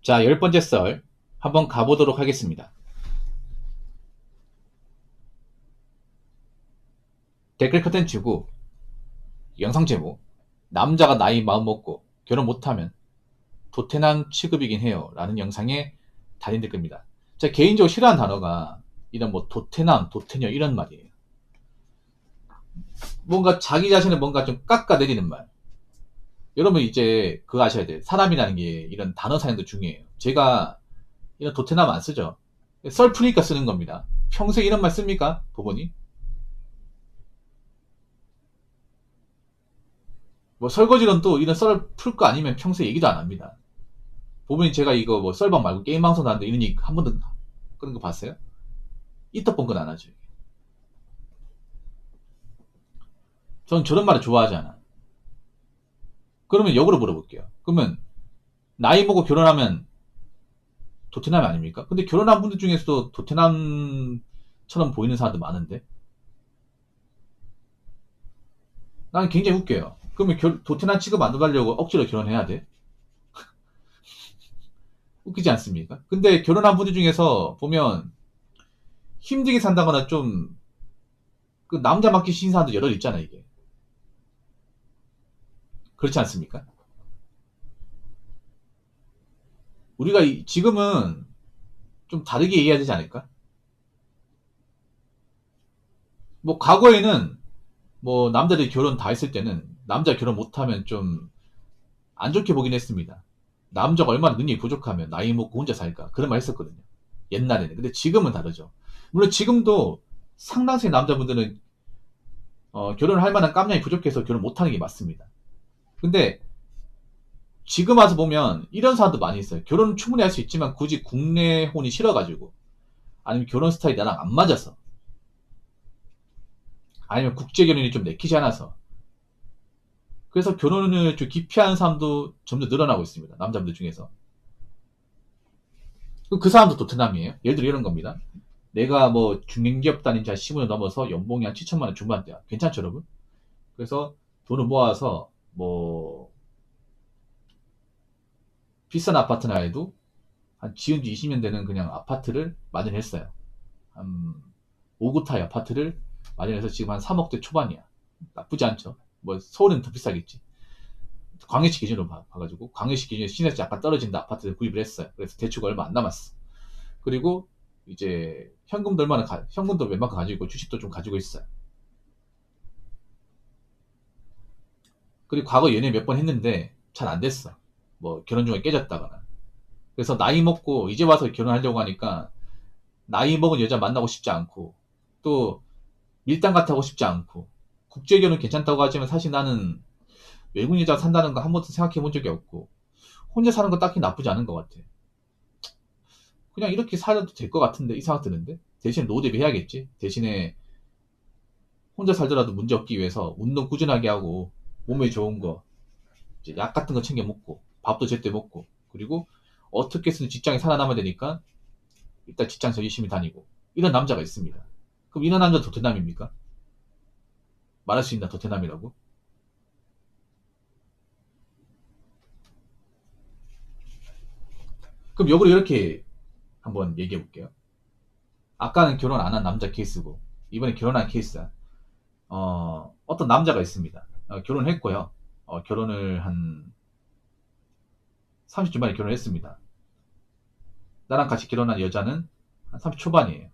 자, 10번째 썰 한번 가보도록 하겠습니다. 댓글 컨텐츠고 영상 제목 남자가 나이 마음 먹고 결혼 못하면 도태남 취급이긴 해요 라는 영상의 달인 댓글입니다. 제가 개인적으로 싫어하는 단어가 이런 뭐 도태남, 도태녀 이런 말이에요. 뭔가 자기 자신을 뭔가 좀 깎아내리는 말. 여러분 이제 그거 아셔야 돼요. 사람이라는 게 이런 단어 사용도 중요해요. 제가 이런 도태남 안 쓰죠. 썰 푸니까 쓰는 겁니다. 평소에 이런 말 씁니까? 부모님? 뭐 설거지는 또 이런 썰 풀 거 아니면 평소에 얘기도 안 합니다. 보면 제가 이거 뭐 썰방 말고 게임 방송 하는데 이런 얘기 한 번도 그런 거 봤어요? 이따 본 건 안 하죠. 전 저런 말을 좋아하지 않아. 그러면 역으로 물어볼게요. 그러면 나이 먹고 결혼하면 도태남 아닙니까? 근데 결혼한 분들 중에서도 도태남처럼 보이는 사람도 많은데 나는 굉장히 웃겨요. 그러면 도태남 취급 안 받으려고 억지로 결혼해야 돼? 웃기지 않습니까? 근데 결혼한 분들 중에서 보면 힘들게 산다거나 좀 그 남자 맞기 싫은 사람도 여러 있잖아 이게. 그렇지 않습니까? 우리가 지금은 좀 다르게 얘기해야 되지 않을까? 뭐 과거에는 뭐 남자들이 결혼 다 했을 때는 남자 결혼 못하면 좀 안 좋게 보긴 했습니다. 남자가 얼마나 능력이 부족하면 나이 먹고 혼자 살까 그런 말 했었거든요. 옛날에는. 근데 지금은 다르죠. 물론 지금도 상당수의 남자분들은 결혼을 할 만한 깜냥이 부족해서 결혼 못하는 게 맞습니다. 근데 지금 와서 보면 이런 사람도 많이 있어요. 결혼은 충분히 할 수 있지만 굳이 국내 혼이 싫어가지고 아니면 결혼 스타일이 나랑 안 맞아서 아니면 국제 결혼이 좀 내키지 않아서 그래서 결혼을 좀 기피하는 사람도 점점 늘어나고 있습니다. 남자분들 중에서. 그 사람도 도트남이에요. 예를 들어 이런 겁니다. 내가 뭐 중견기업 다닌 지 한 15년 넘어서 연봉이 한 7천만 원 중반대야. 괜찮죠, 여러분? 그래서 돈을 모아서 뭐 비싼 아파트나 해도 한 지은 지 20년 되는 그냥 아파트를 마련했어요. 한 5구타의 아파트를 마련해서 지금 한 3억대 초반이야. 나쁘지 않죠. 뭐 서울은 더 비싸겠지. 광해시 기준으로 봐가지고 광해시 기준에 시내에서 약간 떨어진다 아파트를 구입을 했어요. 그래서 대출가 얼마 안 남았어. 그리고 이제 현금도 웬만큼 가지고 있고 주식도 좀 가지고 있어요. 그리고 과거 연애 몇 번 했는데 잘 안 됐어. 뭐 결혼 중에 깨졌다거나. 그래서 나이 먹고 이제 와서 결혼하려고 하니까 나이 먹은 여자 만나고 싶지 않고 또 밀당 같아 하고 싶지 않고 국제 결혼 괜찮다고 하지만 사실 나는 외국 여자 산다는 거 한 번도 생각해 본 적이 없고 혼자 사는 거 딱히 나쁘지 않은 것 같아. 그냥 이렇게 살아도 될 것 같은데 이 생각 드는데 대신 노후 대비해야겠지. 대신에 혼자 살더라도 문제 없기 위해서 운동 꾸준하게 하고 몸에 좋은 거 이제 약 같은 거 챙겨 먹고 밥도 제때 먹고 그리고 어떻게 해서든 직장에 살아남아야 되니까 일단 직장에서 열심히 다니고 이런 남자가 있습니다. 그럼 이런 남자 도태남입니까? 말할 수 있나 도태남이라고? 그럼 역으로 이렇게 한번 얘기해 볼게요. 아까는 결혼 안 한 남자 케이스고 이번에 결혼한 케이스야. 어떤 남자가 있습니다. 결혼했고요. 결혼을 한 30주 만에 결혼했습니다. 나랑 같이 결혼한 여자는 한 30 초반이에요.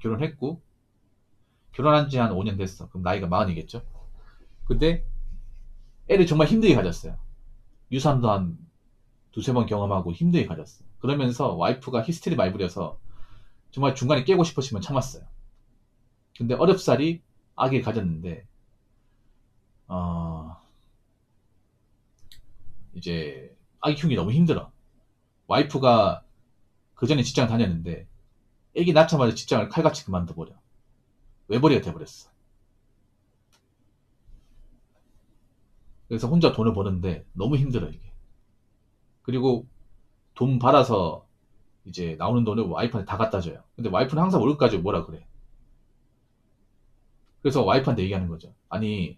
결혼했고 결혼한 지 한 5년 됐어. 그럼 나이가 40이겠죠? 근데 애를 정말 힘들게 가졌어요. 유산도 한 두세 번 경험하고 힘들게 가졌어. 그러면서 와이프가 히스테리 많이 부려서 정말 중간에 깨고 싶으시면 참았어요. 근데 어렵사리 아기를 가졌는데 어, 이제 아기 키우기 너무 힘들어. 와이프가 그 전에 직장 다녔는데 애기 낳자마자 직장을 칼같이 그만둬버려. 외벌이가 돼버렸어. 그래서 혼자 돈을 버는데 너무 힘들어 이게. 그리고 돈 받아서 이제 나오는 돈을 와이프한테 다 갖다 줘요. 근데 와이프는 항상 월급까지 뭐라 그래. 그래서 와이프한테 얘기하는 거죠. 아니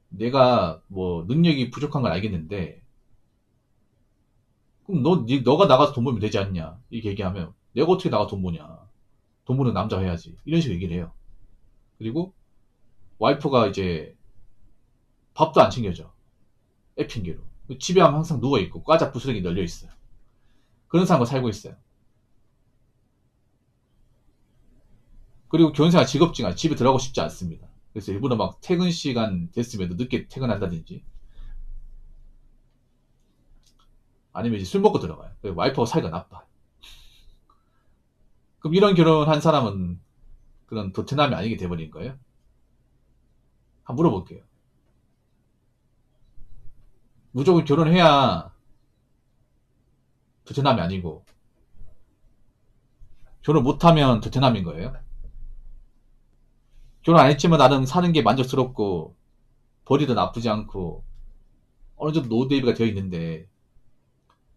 내가 뭐 능력이 부족한 건 알겠는데 그럼 너가 나가서 돈 벌면 되지 않냐? 이렇게 얘기하면 내가 어떻게 나가 돈 버냐? 돈 버는 남자가 해야지. 이런 식으로 얘기를 해요. 그리고 와이프가 이제 밥도 안 챙겨줘. 애 핑계로. 집에 하면 항상 누워있고 과자 부스러기 널려있어요. 그런 사람과 살고 있어요. 그리고 결혼생활 즐겁지가 집에 들어가고 싶지 않습니다. 그래서 일부러 막 퇴근 시간 됐음에도 늦게 퇴근한다든지 아니면 이제 술 먹고 들어가요. 와이프하고 사이가 나빠. 그럼 이런 결혼한 사람은 그런 도태남이 아니게 돼버린 거예요? 한번 물어볼게요. 무조건 결혼해야 도태남이 아니고 결혼 못하면 도태남인 거예요? 결혼 안 했지만 나름 사는 게 만족스럽고 벌이도 나쁘지 않고 어느 정도 노후 대비가 되어 있는데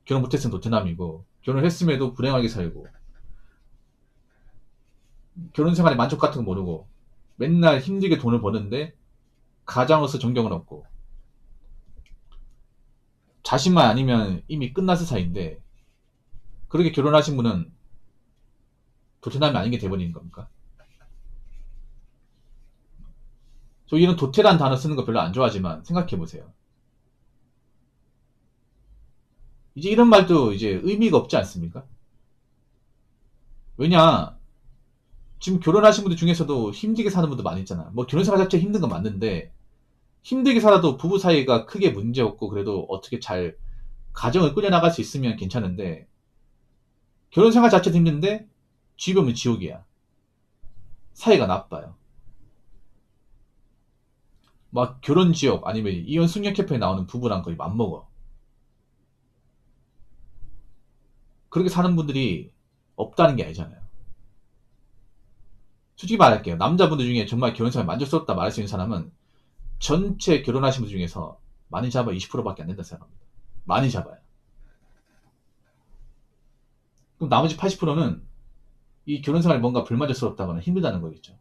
결혼 못했으면 도태남이고 결혼했음에도 불행하게 살고 결혼 생활에 만족 같은 거 모르고 맨날 힘들게 돈을 버는데 가장으로서 존경은 없고 자신만 아니면 이미 끝났을 사이인데 그렇게 결혼하신 분은 도태남이 아닌 게 돼버리는 겁니까? 저 이런 도태란 단어 쓰는 거 별로 안 좋아하지만 생각해보세요. 이제 이런 말도 이제 의미가 없지 않습니까? 왜냐 지금 결혼하신 분들 중에서도 힘들게 사는 분도 많이 있잖아. 뭐 결혼생활 자체 힘든 건 맞는데 힘들게 살아도 부부 사이가 크게 문제 없고 그래도 어떻게 잘 가정을 꾸려나갈 수 있으면 괜찮은데 결혼생활 자체도 힘든데 집에 오면 지옥이야. 사이가 나빠요. 막 결혼 지옥 아니면 이혼 숙녀 캐페에 나오는 부부랑 거의 맞먹어. 그렇게 사는 분들이 없다는 게 아니잖아요. 솔직히 말할게요. 남자분들 중에 정말 결혼생활 만족스럽다 말할 수 있는 사람은 전체 결혼하신 분들 중에서 많이 잡아 20%밖에 안 된다 생각합니다. 많이 잡아요. 그럼 나머지 80%는 이 결혼생활이 뭔가 불만족스럽다거나 힘들다는 거겠죠.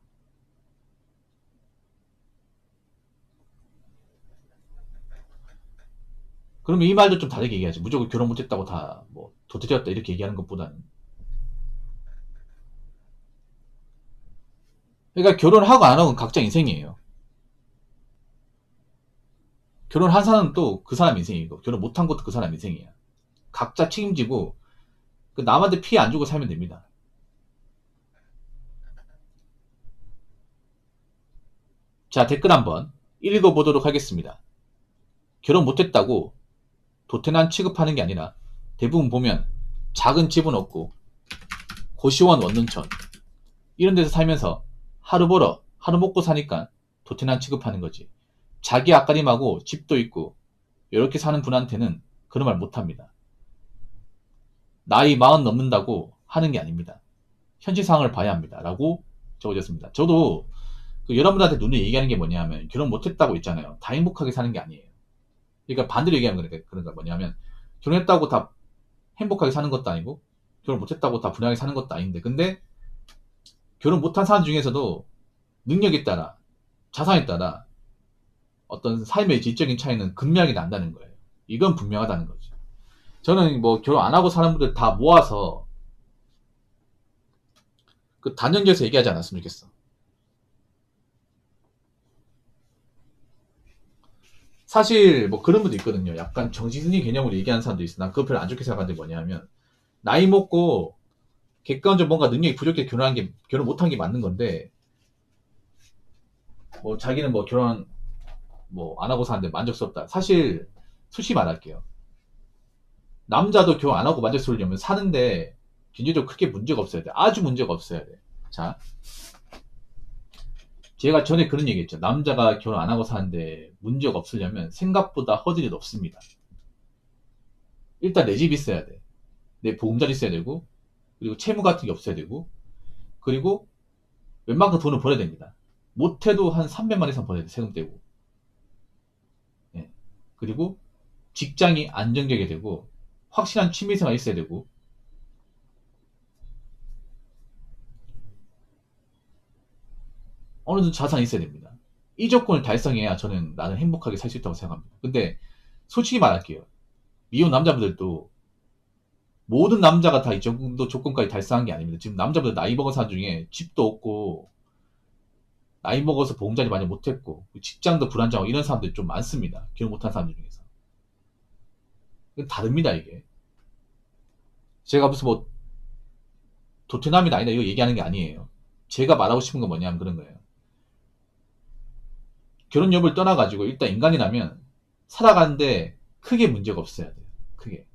그러면 이 말도 좀 다르게 얘기하지. 무조건 결혼 못했다고 다 뭐 도태되었다 이렇게 얘기하는 것보다는. 그러니까 결혼하고 안 하고는 각자 인생이에요. 결혼한 사람은 또 그 사람 인생이고 결혼 못한 것도 그 사람 인생이야. 각자 책임지고 그 남한테 피해 안 주고 살면 됩니다. 자, 댓글 한번 읽어보도록 하겠습니다. 결혼 못했다고 도태남 취급하는 게 아니라 대부분 보면 작은 집은 없고 고시원 원룸촌 이런 데서 살면서 하루 벌어 하루 먹고 사니까 도태남 취급하는 거지. 자기 앞가림하고 집도 있고 이렇게 사는 분한테는 그런 말 못합니다. 나이 40 넘는다고 하는 게 아닙니다. 현실 상황을 봐야 합니다. 라고 적어졌습니다. 저도 그 여러분들한테 눈에 얘기하는 게 뭐냐면 결혼 못했다고 있잖아요. 다 행복하게 사는 게 아니에요. 그러니까 반대로 얘기하면 그러니까 뭐냐면 결혼했다고 다 행복하게 사는 것도 아니고 결혼 못했다고 다 불행하게 사는 것도 아닌데 근데 결혼 못한 사람 중에서도 능력에 따라 자산에 따라 어떤 삶의 질적인 차이는 극명하게 난다는 거예요. 이건 분명하다는 거죠. 저는 뭐 결혼 안 하고 사는 분들 다 모아서 그 단연결에서 얘기하지 않았으면 좋겠어. 사실 뭐 그런 분도 있거든요. 약간 정신승리 개념으로 얘기하는 사람도 있어. 난 그거 별로 안 좋게 생각하는데 뭐냐면 나이 먹고 객관적으로 뭔가 능력이 부족해 결혼한 게 결혼 못한 게 맞는 건데 뭐 자기는 뭐 결혼 뭐 안 하고 사는데 만족스럽다. 사실 솔직히 말할게요. 남자도 결혼 안 하고 만족스러우려면 사는데 경제적으로 크게 문제가 없어야 돼. 아주 문제가 없어야 돼. 자, 제가 전에 그런 얘기 했죠. 남자가 결혼 안 하고 사는데 문제가 없으려면 생각보다 허들이 높습니다. 일단 내 집 있어야 돼. 내 보험자리 있어야 되고, 그리고 채무 같은 게 없어야 되고, 그리고 웬만큼 돈을 벌어야 됩니다. 못해도 한 300만 이상 벌어야 돼. 세금 떼고. 예. 그리고 직장이 안정되게 되고, 확실한 취미생활 있어야 되고, 어느 정도 자산이 있어야 됩니다. 이 조건을 달성해야 저는 나는 행복하게 살 수 있다고 생각합니다. 근데 솔직히 말할게요. 미혼 남자분들도 모든 남자가 다 이 정도 조건까지 달성한 게 아닙니다. 지금 남자분들 나이 먹은 사람 중에 집도 없고, 나이 먹어서 보험자리 많이 못했고, 직장도 불안정하고 이런 사람들이 좀 많습니다. 결혼 못한 사람들 중에서. 이건 다릅니다, 이게. 제가 무슨 뭐, 도트남이다 아니다 이거 얘기하는 게 아니에요. 제가 말하고 싶은 건 뭐냐면 그런 거예요. 결혼 여부를 떠나가지고 일단 인간이라면 살아가는데 크게 문제가 없어야 돼요. 크게.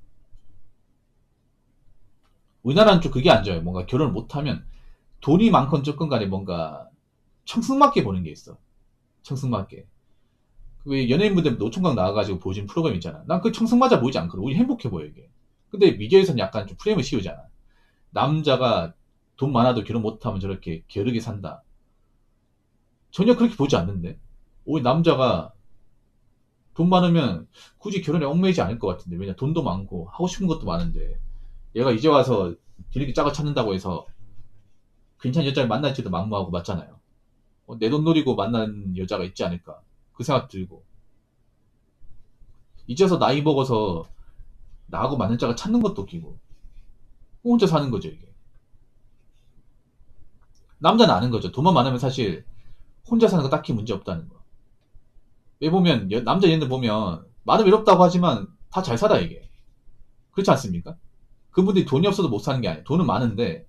우리나라는 좀 그게 안 좋아요. 뭔가 결혼을 못하면 돈이 많건 적건 간에 뭔가 청승맞게 보는 게 있어. 청승맞게. 왜 연예인분들 노총각 나와가지고 보여준 프로그램 있잖아. 난 그 청승맞아 보이지 않거든. 우리 행복해 보여 이게. 근데 미디어에서는 약간 좀 프레임을 씌우잖아. 남자가 돈 많아도 결혼 못하면 저렇게 게으르게 산다. 전혀 그렇게 보지 않는데. 오히려 남자가 돈 많으면 굳이 결혼에 얽매이지 않을 것 같은데. 왜냐 돈도 많고 하고 싶은 것도 많은데 얘가 이제 와서 뒤늦게 짝을 찾는다고 해서 괜찮은 여자를 만날지도 막무하고 맞잖아요. 내 돈 노리고 만난 여자가 있지 않을까 그 생각 들고 이제 와서 나이 먹어서 나하고 맞는 짝을 찾는 것도 웃기고 혼자 사는 거죠 이게. 남자는 아는 거죠. 돈만 많으면 사실 혼자 사는 거 딱히 문제 없다는 거. 왜 보면 남자 얘네들 보면 많은 외롭다고 하지만 다 잘 살아 이게. 그렇지 않습니까? 그분들이 돈이 없어도 못 사는 게 아니에요. 돈은 많은데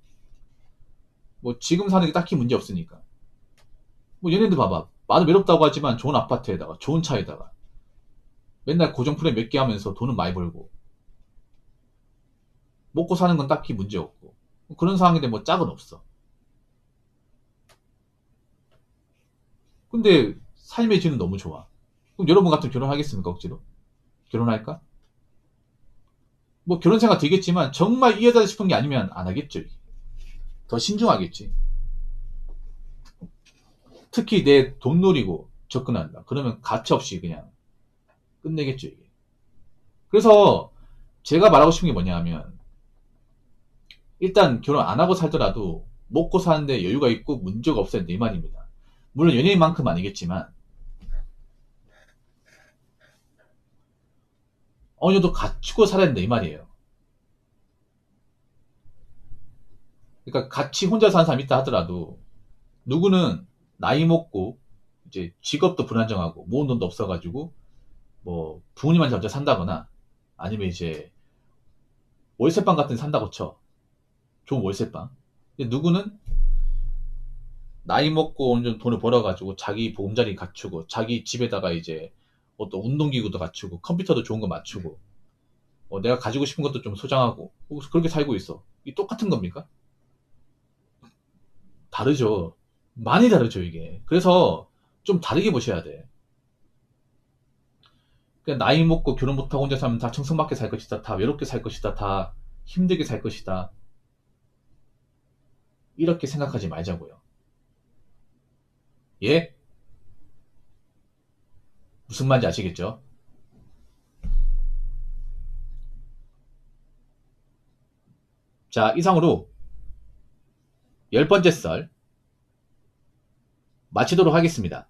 뭐 지금 사는 게 딱히 문제 없으니까. 뭐 얘네들 봐봐. 많은 외롭다고 하지만 좋은 아파트에다가 좋은 차에다가 맨날 고정 프레임 몇 개 하면서 돈은 많이 벌고 먹고 사는 건 딱히 문제 없고 그런 상황인데 뭐 짝은 없어. 근데 삶의 질은 너무 좋아. 그럼 여러분 같으면 결혼하겠습니까 억지로? 결혼할까? 뭐 결혼 생각 들겠지만 정말 이 여자다 싶은 게 아니면 안 하겠죠. 더 신중하겠지. 특히 내 돈 노리고 접근한다. 그러면 가차 없이 그냥 끝내겠죠. 이게. 그래서 제가 말하고 싶은 게 뭐냐 하면 일단 결혼 안 하고 살더라도 먹고 사는데 여유가 있고 문제가 없어야 내 말입니다. 물론 연예인만큼 아니겠지만 어느 정도 갖추고 살아야 된다 이 말이에요. 그러니까 같이 혼자 사는 사람 있다 하더라도 누구는 나이 먹고 이제 직업도 불안정하고 모은 돈도 없어가지고 뭐 부모님한테 혼자 산다거나 아니면 이제 월세방 같은 데 산다고 쳐. 좋은 월세방. 근데 누구는 나이 먹고 어느 정도 돈을 벌어가지고 자기 보금자리 갖추고 자기 집에다가 이제 어떤 운동기구도 갖추고 컴퓨터도 좋은 거 맞추고 내가 가지고 싶은 것도 좀 소장하고 그렇게 살고 있어. 이 똑같은 겁니까? 다르죠. 많이 다르죠 이게. 그래서 좀 다르게 보셔야 돼. 그냥 나이 먹고 결혼 못하고 혼자 살면 다 청승맞게 살 것이다. 다 외롭게 살 것이다. 다 힘들게 살 것이다. 이렇게 생각하지 말자고요. 예? 무슨 말인지 아시겠죠? 자, 이상으로 10번째 썰 마치도록 하겠습니다.